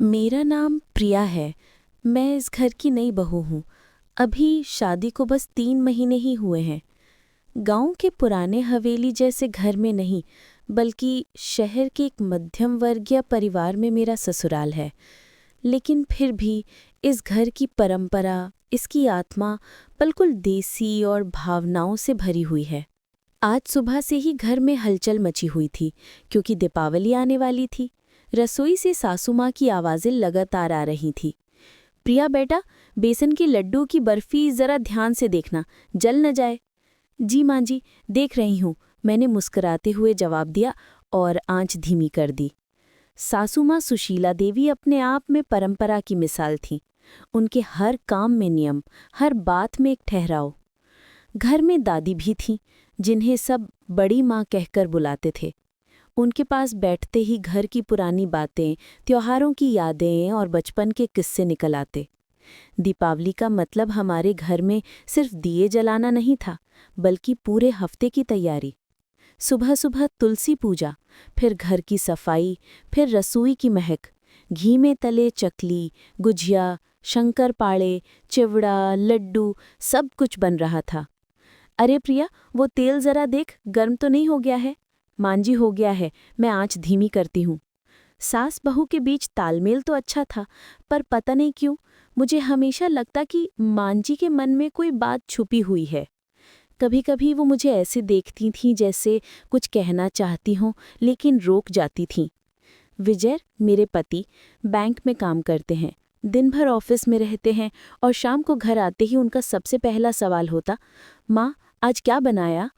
मेरा नाम प्रिया है। मैं इस घर की नई बहू हूँ। अभी शादी को बस 3 महीने ही हुए हैं। गांव के पुराने हवेली जैसे घर में नहीं, बल्कि शहर के एक मध्यम वर्गीय परिवार में मेरा ससुराल है। लेकिन फिर भी इस घर की परंपरा, इसकी आत्मा बिल्कुल देसी और भावनाओं से भरी हुई है। आज सुबह से ही घर में हलचल मची हुई थी, क्योंकि दीपावली आने वाली थी। रसोई से सासू माँ की आवाज़ें लगातार आ रही थी। प्रिया बेटा, बेसन के लड्डू की बर्फी ज़रा ध्यान से देखना, जल न जाए। जी माँ जी, देख रही हूँ, मैंने मुस्कुराते हुए जवाब दिया और आंच धीमी कर दी। सासू माँ सुशीला देवी अपने आप में परंपरा की मिसाल थीं। उनके हर काम में नियम, हर बात में एक ठहराव। घर में दादी भी थीं, जिन्हें सब बड़ी माँ कहकर बुलाते थे। उनके पास बैठते ही घर की पुरानी बातें, त्योहारों की यादें और बचपन के किस्से निकल आते। दीपावली का मतलब हमारे घर में सिर्फ दिए जलाना नहीं था, बल्कि पूरे हफ्ते की तैयारी। सुबह सुबह तुलसी पूजा, फिर घर की सफाई, फिर रसोई की महक, घी में तले चकली, गुजिया, शंकरपाळे, चिवड़ा, लड्डू, सब कुछ बन रहा था। अरे प्रिया, वो तेल जरा देख, गर्म तो नहीं हो गया है? मांझी हो गया है, मैं आंच धीमी करती हूँ। सास बहू के बीच तालमेल तो अच्छा था, पर पता नहीं क्यों मुझे हमेशा लगता कि मांझी के मन में कोई बात छुपी हुई है। कभी कभी वो मुझे ऐसे देखती थीं जैसे कुछ कहना चाहती हों, लेकिन रोक जाती थीं। विजय, मेरे पति, बैंक में काम करते हैं। दिन भर ऑफिस में रहते हैं और शाम को घर आते ही उनका सबसे पहला सवाल होता, माँ, आज क्या बनाया?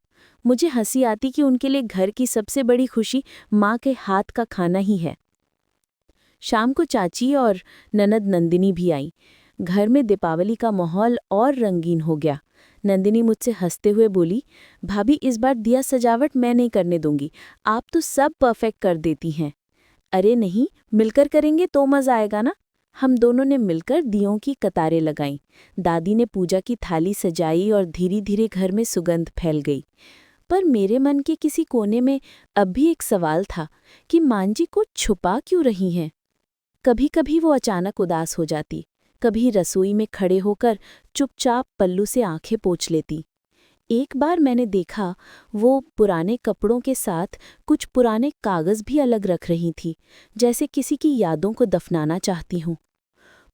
मुझे हंसी आती कि उनके लिए घर की सबसे बड़ी खुशी माँ के हाथ का खाना ही है। शाम को चाची और ननद नंदिनी भी आई। घर में दीपावली का माहौल और रंगीन हो गया। नंदिनी मुझसे हंसते हुए बोली, भाभी, इस बार दिया सजावट मैं नहीं करने दूंगी, आप तो सब परफेक्ट कर देती हैं। अरे नहीं, मिलकर करेंगे तो मजा आएगा ना। हम दोनों ने मिलकर दियों की कतारें लगाईं। दादी ने पूजा की थाली सजाई और धीरे धीरे घर में सुगंध फैल गई। पर मेरे मन के किसी कोने में अब भी एक सवाल था कि मांझी को छुपा क्यों रही हैं। कभी कभी वो अचानक उदास हो जाती, कभी रसोई में खड़े होकर चुपचाप पल्लू से आंखें पोंछ लेती। एक बार मैंने देखा, वो पुराने कपड़ों के साथ कुछ पुराने कागज भी अलग रख रही थी, जैसे किसी की यादों को दफनाना चाहती हूँ।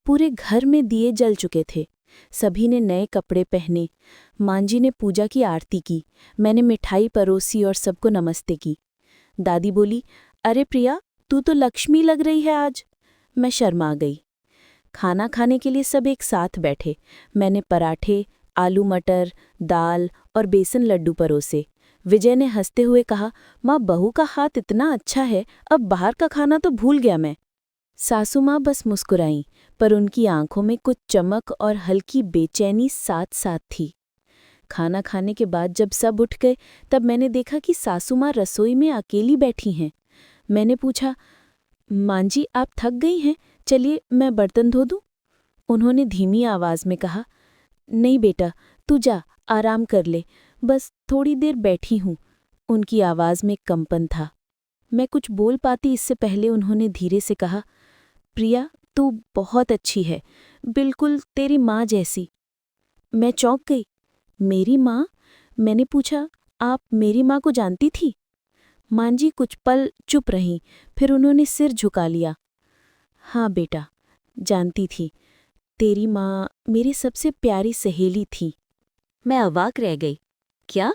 पूरे घर में दिए जल चुके थे। सभी ने नए कपड़े पहने। मांझी ने पूजा की आरती की। मैंने मिठाई परोसी और सबको नमस्ते की। दादी बोली, अरे प्रिया, तू तो लक्ष्मी लग रही है आज। मैं शर्मा गई। खाना खाने के लिए सब एक साथ बैठे। मैंने पराठे, आलू मटर, दाल और बेसन लड्डू परोसे। विजय ने हंसते हुए कहा, माँ, बहू का हाथ इतना अच्छा है, अब बाहर का खाना तो भूल गया मैं। सासू माँ बस मुस्कुराईं, पर उनकी आंखों में कुछ चमक और हल्की बेचैनी साथ साथ थी। खाना खाने के बाद जब सब उठ गए, तब मैंने देखा कि सासू माँ रसोई में अकेली बैठी हैं। मैंने पूछा, माँ जी, आप थक गई हैं? चलिए मैं बर्तन धो दूँ? उन्होंने धीमी आवाज़ में कहा, नहीं बेटा, तू जा, आराम कर ले, बस थोड़ी देर बैठी हूँ। उनकी आवाज़ में कंपन था। मैं कुछ बोल पाती इससे पहले उन्होंने धीरे से कहा, प्रिया, तू बहुत अच्छी है, बिल्कुल तेरी माँ जैसी। मैं चौंक गई। मेरी माँ? मैंने पूछा, आप मेरी माँ को जानती थी? माँ जी कुछ पल चुप रहीं, फिर उन्होंने सिर झुका लिया। हाँ बेटा, जानती थी। तेरी माँ मेरी सबसे प्यारी सहेली थी। मैं अवाक रह गई। क्या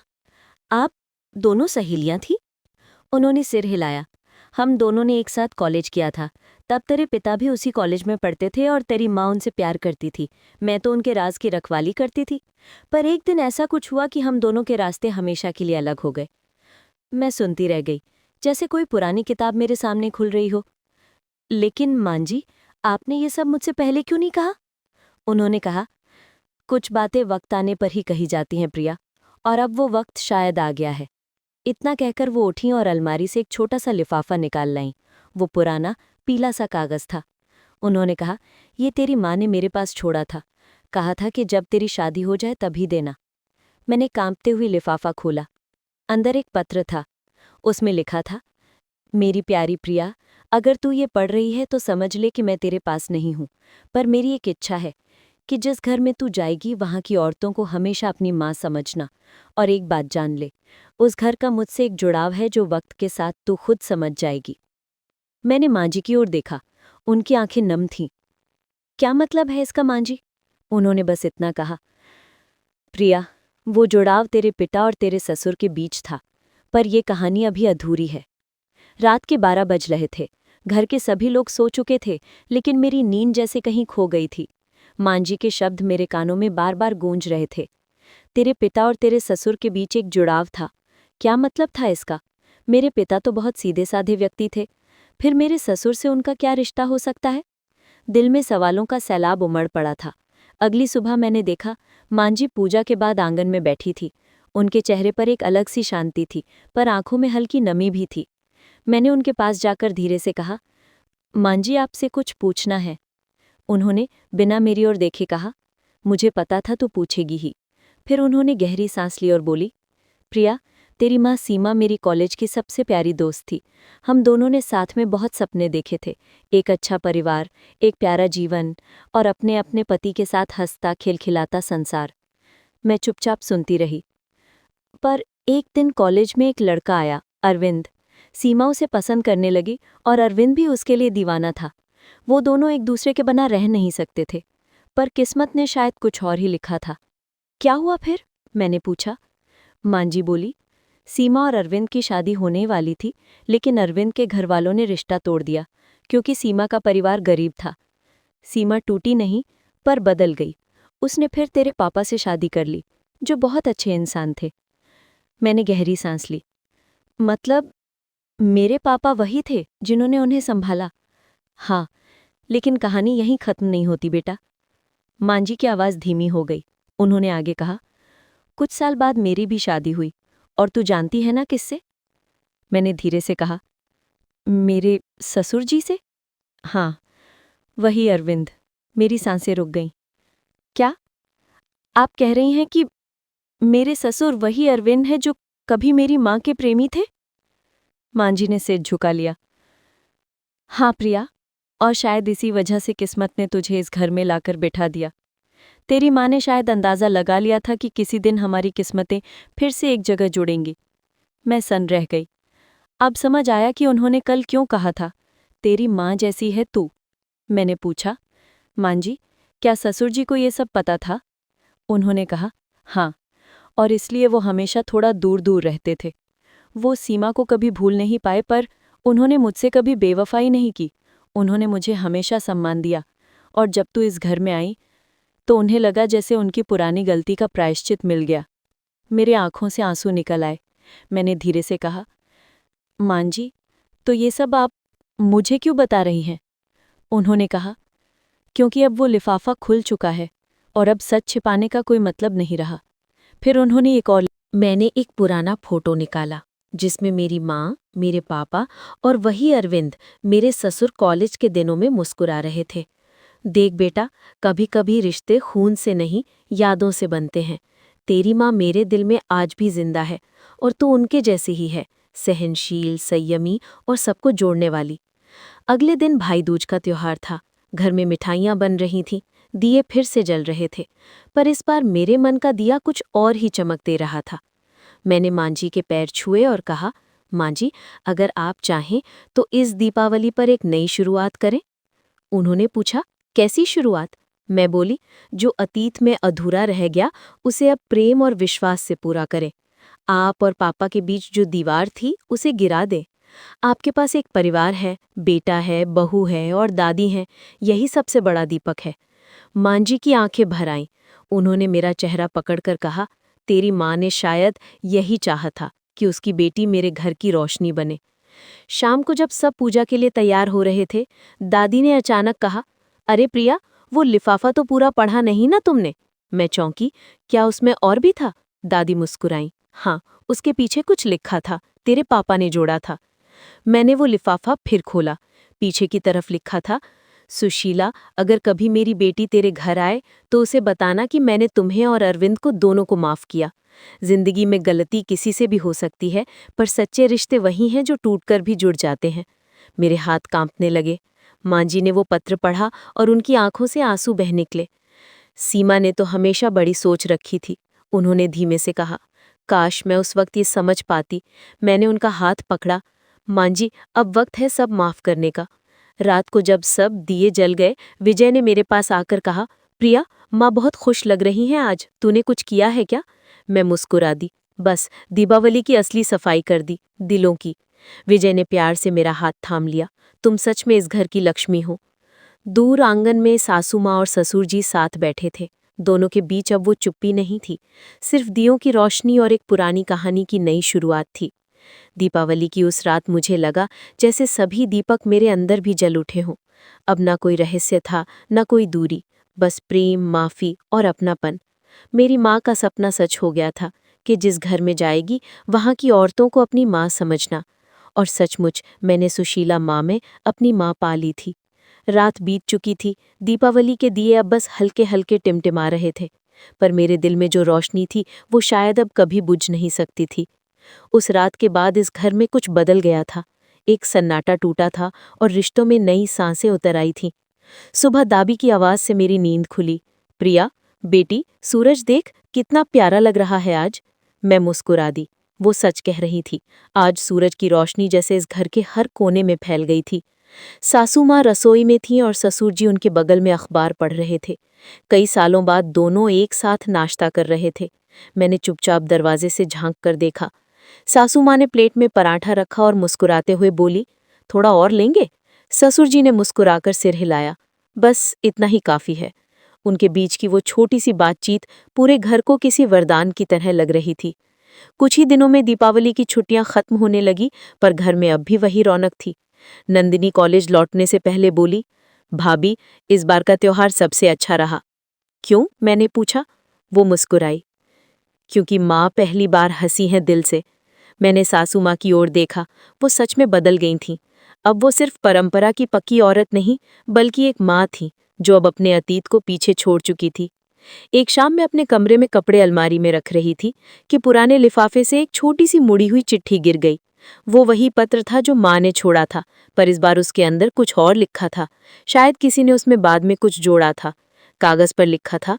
आप दोनों सहेलियां थी? उन्होंने सिर हिलाया। हम दोनों ने एक साथ कॉलेज किया था। तब तेरे पिता भी उसी कॉलेज में पढ़ते थे और तेरी माँ उनसे प्यार करती थी। मैं तो उनके राज की रखवाली करती थी। पर एक दिन ऐसा कुछ हुआ कि हम दोनों के रास्ते हमेशा के लिए अलग हो गए। मैं सुनती रह गई, जैसे कोई पुरानी किताब मेरे सामने खुल रही हो। लेकिन माँ जी, आपने ये सब मुझसे पहले क्यों नहीं कहा? उन्होंने कहा, कुछ बातें वक्त आने पर ही कही जाती हैं प्रिया, और अब वो वक्त शायद आ गया है। इतना कहकर वो उठी और अलमारी से एक छोटा सा लिफाफा निकाल लाईं। वो पुराना पीला सा कागज था। उन्होंने कहा, ये तेरी माँ ने मेरे पास छोड़ा था। कहा था कि जब तेरी शादी हो जाए तभी देना। मैंने कांपते हुए लिफाफा खोला। अंदर एक पत्र था। उसमें लिखा था, मेरी प्यारी प्रिया, अगर तू ये पढ़ रही है तो समझ ले कि मैं तेरे पास नहीं हूँ, पर मेरी एक इच्छा है कि जिस घर में तू जाएगी वहाँ की औरतों को हमेशा अपनी माँ समझना। और एक बात जान ले, उस घर का मुझसे एक जुड़ाव है जो वक्त के साथ तू खुद समझ जाएगी। मैंने माँ जी की ओर देखा। उनकी आंखें नम थीं। क्या मतलब है इसका माँ जी? उन्होंने बस इतना कहा, प्रिया, वो जुड़ाव तेरे पिता और तेरे ससुर के बीच था, पर ये कहानी अभी अधूरी है। रात के 12 बज रहे थे। घर के सभी लोग सो चुके थे, लेकिन मेरी नींद जैसे कहीं खो गई थी। माँ जी के शब्द मेरे कानों में बार बार गूंज रहे थे। तेरे पिता और तेरे ससुर के बीच एक जुड़ाव था। क्या मतलब था इसका? मेरे पिता तो बहुत सीधे साधे व्यक्ति थे, फिर मेरे ससुर से उनका क्या रिश्ता हो सकता है? दिल में सवालों का सैलाब उमड़ पड़ा था। अगली सुबह मैंने देखा, माँ जी पूजा के बाद आंगन में बैठी थी। उनके चेहरे पर एक अलग सी शांति थी, पर आंखों में हल्की नमी भी थी। मैंने उनके पास जाकर धीरे से कहा, माँ जी, आपसे कुछ पूछना है। उन्होंने बिना मेरी ओर देखे कहा, मुझे पता था तू पूछेगी ही। फिर उन्होंने गहरी सांस ली और बोली, प्रिया, तेरी माँ सीमा मेरी कॉलेज की सबसे प्यारी दोस्त थी। हम दोनों ने साथ में बहुत सपने देखे थे, एक अच्छा परिवार, एक प्यारा जीवन और अपने अपने पति के साथ हंसता खिलखिलाता संसार। मैं चुपचाप सुनती रही। पर एक दिन कॉलेज में एक लड़का आया, अरविंद। सीमा उसे पसंद करने लगी और अरविंद भी उसके लिए दीवाना था। वो दोनों एक दूसरे के बिना रह नहीं सकते थे, पर किस्मत ने शायद कुछ और ही लिखा था। क्या हुआ फिर? मैंने पूछा। माँ जी बोली, सीमा और अरविंद की शादी होने वाली थी, लेकिन अरविंद के घरवालों ने रिश्ता तोड़ दिया, क्योंकि सीमा का परिवार गरीब था। सीमा टूटी नहीं, पर बदल गई। उसने फिर तेरे पापा से शादी कर ली, जो बहुत अच्छे इंसान थे। मैंने गहरी सांस ली। मतलब मेरे पापा वही थे जिन्होंने उन्हें संभाला? हाँ, लेकिन कहानी यहीं खत्म नहीं होती बेटा। माँ जी की आवाज़ धीमी हो गई। उन्होंने आगे कहा, कुछ साल बाद मेरी भी शादी हुई, और तू जानती है ना किससे? मैंने धीरे से कहा, मेरे ससुर जी से? हाँ, वही अरविंद। मेरी सांसें रुक गईं। क्या? आप कह रही हैं कि मेरे ससुर वही अरविंद है जो कभी मेरी माँ के प्रेमी थे? माँ जी ने सिर झुका लिया। हाँ प्रिया, और शायद इसी वजह से किस्मत ने तुझे इस घर में लाकर बिठा दिया। तेरी माँ ने शायद अंदाज़ा लगा लिया था कि किसी दिन हमारी किस्मतें फिर से एक जगह जुड़ेंगी। मैं सन्न रह गई। अब समझ आया कि उन्होंने कल क्यों कहा था, तेरी माँ जैसी है तू। मैंने पूछा, माँ जी, क्या ससुर जी को ये सब पता था? उन्होंने कहा, हाँ, और इसलिए वो हमेशा थोड़ा दूर दूर रहते थे। वो सीमा को कभी भूल नहीं पाए, पर उन्होंने मुझसे कभी बेवफाई नहीं की। उन्होंने मुझे हमेशा सम्मान दिया, और जब तू इस घर में आई तो उन्हें लगा जैसे उनकी पुरानी गलती का प्रायश्चित मिल गया। मेरे आंखों से आंसू निकल आए। मैंने धीरे से कहा, माँ जी, तो ये सब आप मुझे क्यों बता रही हैं? उन्होंने कहा, क्योंकि अब वो लिफाफा खुल चुका है और अब सच छिपाने का कोई मतलब नहीं रहा। फिर उन्होंने मैंने एक पुराना फोटो निकाला जिसमें मेरी माँ, मेरे पापा और वही अरविंद मेरे ससुर कॉलेज के दिनों में मुस्कुरा रहे थे। देख बेटा, कभी कभी रिश्ते खून से नहीं, यादों से बनते हैं। तेरी माँ मेरे दिल में आज भी जिंदा है, और तू उनके जैसी ही है, सहनशील, संयमी और सबको जोड़ने वाली। अगले दिन भाई दूज का त्योहार था। घर में मिठाइयाँ बन रही थीं, दिए फिर से जल रहे थे, पर इस बार मेरे मन का दिया कुछ और ही चमक दे रहा था। मैंने माँ जी के पैर छुए और कहा, माँ जी, अगर आप चाहें तो इस दीपावली पर एक नई शुरुआत करें। उन्होंने पूछा, कैसी शुरुआत? मैं बोली, जो अतीत में अधूरा रह गया उसे अब प्रेम और विश्वास से पूरा करें। आप और पापा के बीच जो दीवार थी उसे गिरा दें। आपके पास एक परिवार है, बेटा है, बहू है और दादी हैं, यही सबसे बड़ा दीपक है। माँ जी की आंखें भर आईं। उन्होंने मेरा चेहरा पकड़कर कहा, तेरी माँ ने शायद यही चाहा था कि उसकी बेटी मेरे घर की रोशनी बने। शाम को जब सब पूजा के लिए तैयार हो रहे थे, दादी ने अचानक कहा, अरे प्रिया, वो लिफाफा तो पूरा पढ़ा नहीं ना तुमने? मैं चौंकी, क्या उसमें और भी था? दादी मुस्कुराई, हाँ, उसके पीछे कुछ लिखा था, तेरे पापा ने जोड़ा था। मैंने वो लिफाफा फिर खोला। पीछे की तरफ लिखा था, सुशीला, अगर कभी मेरी बेटी तेरे घर आए तो उसे बताना कि मैंने तुम्हें और अरविंद को दोनों को माफ़ किया। जिंदगी में गलती किसी से भी हो सकती है, पर सच्चे रिश्ते वही हैं जो टूटकर भी जुड़ जाते हैं। मेरे हाथ कांपने लगे। माँ जी ने वो पत्र पढ़ा और उनकी आंखों से आंसू बह निकले। सीमा ने तो हमेशा बड़ी सोच रखी थी। उन्होंने धीमे से कहा, काश मैं उस वक्त ये समझ पाती। मैंने उनका हाथ पकड़ा। माँ जी, अब वक्त है सब माफ करने का। रात को जब सब दिए जल गए, विजय ने मेरे पास आकर कहा, प्रिया, माँ बहुत खुश लग रही हैं आज, तूने कुछ किया है क्या? मैं मुस्कुरा दी। बस दीपावली की असली सफाई कर दी, दिलों की। विजय ने प्यार से मेरा हाथ थाम लिया। तुम सच में इस घर की लक्ष्मी हो। दूर आंगन में सासू माँ और ससुर जी साथ बैठे थे। दोनों के बीच अब वो चुप्पी नहीं थी, सिर्फ दियों की रोशनी और एक पुरानी कहानी की नई शुरुआत थी। दीपावली की उस रात मुझे लगा जैसे सभी दीपक मेरे अंदर भी जल उठे हों। अब ना कोई रहस्य था, ना कोई दूरी, बस प्रेम, माफ़ी और अपनापन। मेरी माँ का सपना सच हो गया था कि जिस घर में जाएगी वहाँ की औरतों को अपनी माँ समझना। और सचमुच मैंने सुशीला माँ में अपनी माँ पा ली थी। रात बीत चुकी थी, दीपावली के दिए अब बस हल्के हल्के टिमटिमा रहे थे, पर मेरे दिल में जो रोशनी थी वो शायद अब कभी बुझ नहीं सकती थी। उस रात के बाद इस घर में कुछ बदल गया था। एक सन्नाटा टूटा था और रिश्तों में नई सांसें उतर आई थीं। सुबह दादी की आवाज़ से मेरी नींद खुली। प्रिया, बेटी, सूरज देख, कितना प्यारा लग रहा है आज। मैं मुस्कुरा दी। वो सच कह रही थी। आज सूरज की रोशनी जैसे इस घर के हर कोने में फैल गई थी। सासू माँ रसोई में थीं और ससुर जी उनके बगल में अखबार पढ़ रहे थे। कई सालों बाद दोनों एक साथ नाश्ता कर रहे थे। मैंने चुपचाप दरवाजे से झांक कर देखा। सासू माँ ने प्लेट में पराठा रखा और मुस्कुराते हुए बोली, थोड़ा और लेंगे? ससुर जी ने मुस्कुराकर सिर हिलाया। बस इतना ही काफ़ी है। उनके बीच की वो छोटी सी बातचीत पूरे घर को किसी वरदान की तरह लग रही थी। कुछ ही दिनों में दीपावली की छुट्टियां खत्म होने लगी, पर घर में अब भी वही रौनक थी। नंदिनी कॉलेज लौटने से पहले बोली, भाभी, इस बार का त्योहार सबसे अच्छा रहा। क्यों? मैंने पूछा। वो मुस्कुराई। क्योंकि माँ पहली बार हंसी हैं दिल से। मैंने सासू माँ की ओर देखा। वो सच में बदल गई थीं। अब वो सिर्फ परंपरा की पक्की औरत नहीं, बल्कि एक माँ थी जो अब अपने अतीत को पीछे छोड़ चुकी थी। एक शाम मैं अपने कमरे में कपड़े अलमारी में रख रही थी कि पुराने लिफाफे से एक छोटी सी मुड़ी हुई चिट्ठी गिर गई। वो वही पत्र था जो माँ ने छोड़ा था, पर इस बार उसके अंदर कुछ और लिखा था। शायद किसी ने उसमें बाद में कुछ जोड़ा था। कागज पर लिखा था,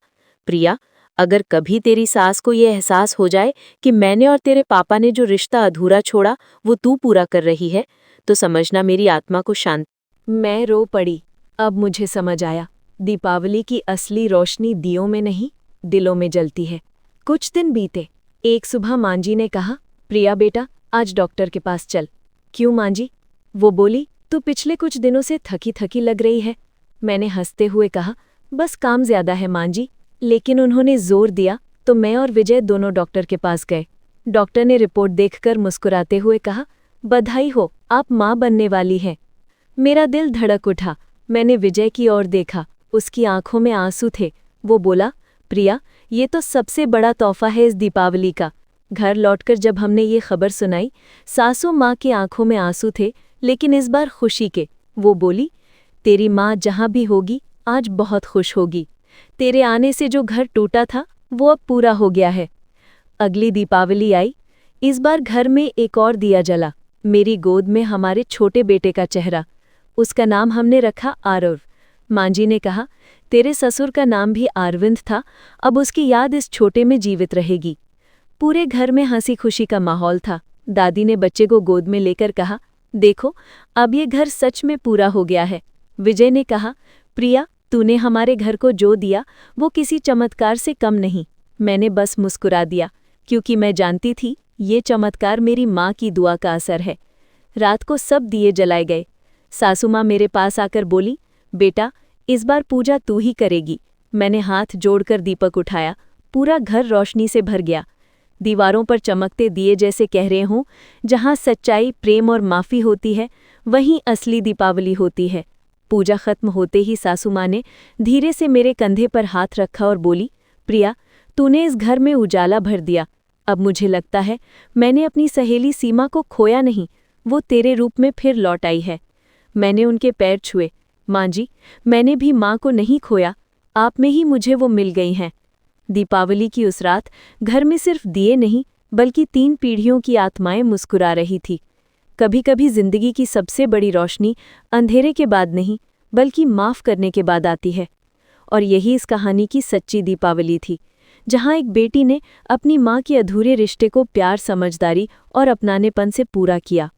प्रिया, अगर कभी तेरी सास को ये एहसास हो जाए कि मैंने और तेरे पापा ने जो रिश्ता अधूरा छोड़ा वो तू पूरा कर रही है, तो समझना मेरी आत्मा को शांत। मैं रो पड़ी। अब मुझे समझ आया, दीपावली की असली रोशनी दियों में नहीं, दिलों में जलती है। कुछ दिन बीते। एक सुबह माँ जी ने कहा, प्रिया बेटा, आज डॉक्टर के पास चल। क्यों माँ जी? वो बोली, तू पिछले कुछ दिनों से थकी थकी लग रही है। मैंने हंसते हुए कहा, बस काम ज्यादा है माँ जी। लेकिन उन्होंने जोर दिया तो मैं और विजय दोनों डॉक्टर के पास गए। डॉक्टर ने रिपोर्ट देखकर मुस्कुराते हुए कहा, बधाई हो, आप माँ बनने वाली हैं। मेरा दिल धड़क उठा। मैंने विजय की ओर देखा। उसकी आंखों में आंसू थे। वो बोला, प्रिया, ये तो सबसे बड़ा तोहफा है इस दीपावली का। घर लौटकर जब हमने ये खबर सुनाई, सासू माँ की आंखों में आंसू थे, लेकिन इस बार खुशी के। वो बोली, तेरी माँ जहाँ भी होगी आज बहुत खुश होगी। तेरे आने से जो घर टूटा था वो अब पूरा हो गया है। अगली दीपावली आई। इस बार घर में एक और दिया जला। मेरी गोद में हमारे छोटे बेटे का चेहरा। उसका नाम हमने रखा आरव। माँ जी ने कहा, तेरे ससुर का नाम भी अरविंद था, अब उसकी याद इस छोटे में जीवित रहेगी। पूरे घर में हंसी खुशी का माहौल था। दादी ने बच्चे को गोद में लेकर कहा, देखो, अब ये घर सच में पूरा हो गया है। विजय ने कहा, प्रिया, तूने हमारे घर को जो दिया वो किसी चमत्कार से कम नहीं। मैंने बस मुस्कुरा दिया, क्योंकि मैं जानती थी ये चमत्कार मेरी माँ की दुआ का असर है। रात को सब दिए जलाए गए। सासू माँ मेरे पास आकर बोली, बेटा, इस बार पूजा तू ही करेगी। मैंने हाथ जोड़कर दीपक उठाया। पूरा घर रोशनी से भर गया। दीवारों पर चमकते दिए जैसे कह रहे हों, जहाँ सच्चाई, प्रेम और माफ़ी होती है, वहीं असली दीपावली होती है। पूजा खत्म होते ही सासू माँ ने धीरे से मेरे कंधे पर हाथ रखा और बोली, प्रिया, तूने इस घर में उजाला भर दिया। अब मुझे लगता है मैंने अपनी सहेली सीमा को खोया नहीं, वो तेरे रूप में फिर लौट आई है। मैंने उनके पैर छुए। माँ जी, मैंने भी माँ को नहीं खोया, आप में ही मुझे वो मिल गई हैं। दीपावली की उस रात घर में सिर्फ दिए नहीं, बल्कि 3 पीढ़ियों की आत्माएं मुस्कुरा रही थी। कभी कभी जिंदगी की सबसे बड़ी रोशनी अंधेरे के बाद नहीं, बल्कि माफ़ करने के बाद आती है। और यही इस कहानी की सच्ची दीपावली थी, जहाँ एक बेटी ने अपनी माँ के अधूरे रिश्ते को प्यार, समझदारी और अपनानेपन से पूरा किया।